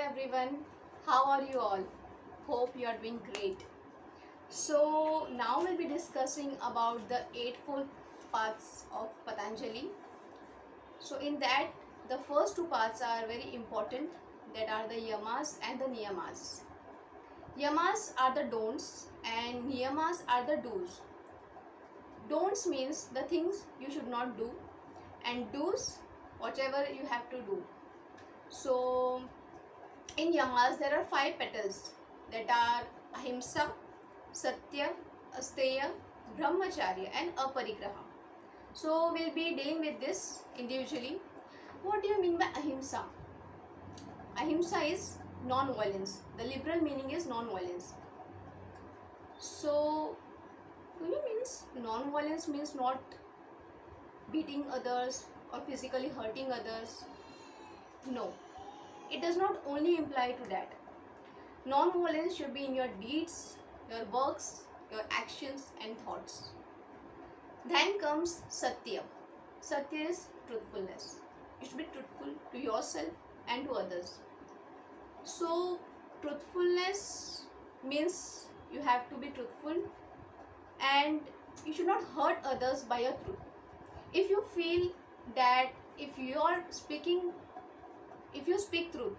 everyone, how are you all? Hope you are doing great. So now we'll be discussing about the eightfold paths of Patanjali. So in that, the first two paths are very important, that are the yamas and the niyamas. Yamas are the don'ts and niyamas are the do's. Don'ts means the things you should not do, and do's whatever you have to do. So in yamas there are 5 petals, that are ahimsa, satya, asteya, brahmacharya and aparigraha. So we'll be dealing with this individually. What do you mean by ahimsa? Ahimsa is non-violence. The liberal meaning is non-violence. So do you means non-violence means not beating others or physically hurting others? No, it does not only imply to that. Non-violence should be in your deeds, your works, your actions and thoughts. Then comes Satya. Satya is truthfulness. You should be truthful to yourself and to others. So truthfulness means you have to be truthful and you should not hurt others by your truth. If you feel that if you speak truth,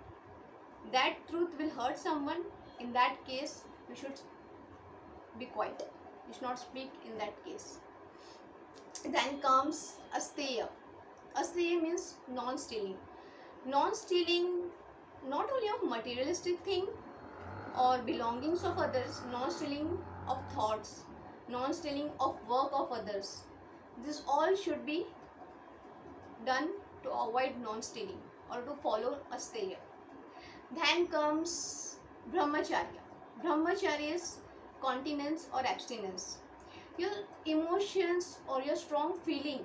that truth will hurt someone, in that case you should be quiet. You should not speak in that case. Then comes asteya. Asteya means non-stealing. Non-stealing not only of materialistic thing or belongings of others, non-stealing of thoughts, non-stealing of work of others. This all should be done to avoid non-stealing or to follow asteya. Then comes brahmacharya. Brahmacharya is continence or abstinence. Your emotions or your strong feeling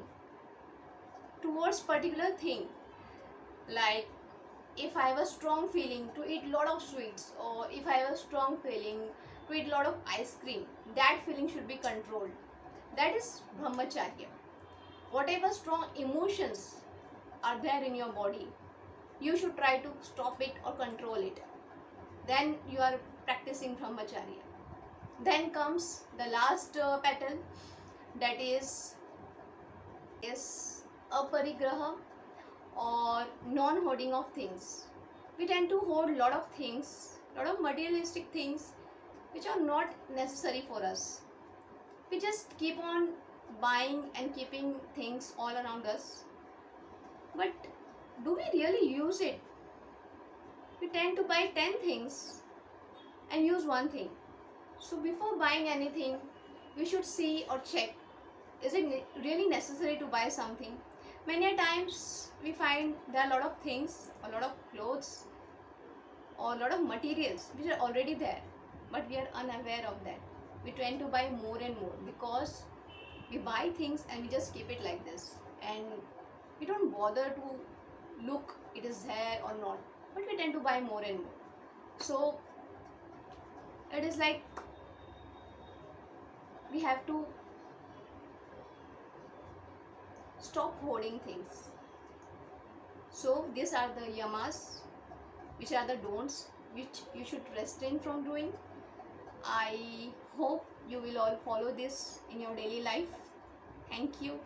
towards particular thing, like if I have a strong feeling to eat lot of sweets, or if I have a strong feeling to eat lot of ice cream, that feeling should be controlled. That is brahmacharya. Whatever strong emotions are there in your body, you should try to stop it or control it. Then you are practicing brahmacharya. Then comes the last petal, that is aparigraha, or non-hoarding of things. We tend to hoard lot of things, lot of materialistic things which are not necessary for us. We just keep on buying and keeping things all around us, but do we really use it? We tend to buy 10 things and use one thing. So before buying anything, we should see or check, is it really necessary to buy something? Many times we find there are a lot of things, a lot of clothes or a lot of materials which are already there, but we are unaware of that. We tend to buy more and more because we buy things and we just keep it like this, and we don't bother to look it is there or not, but we tend to buy more and more. So it is like we have to stop hoarding things. So these are the yamas, which are the don'ts which you should restrain from doing. I hope you will all follow this in your daily life. Thank you.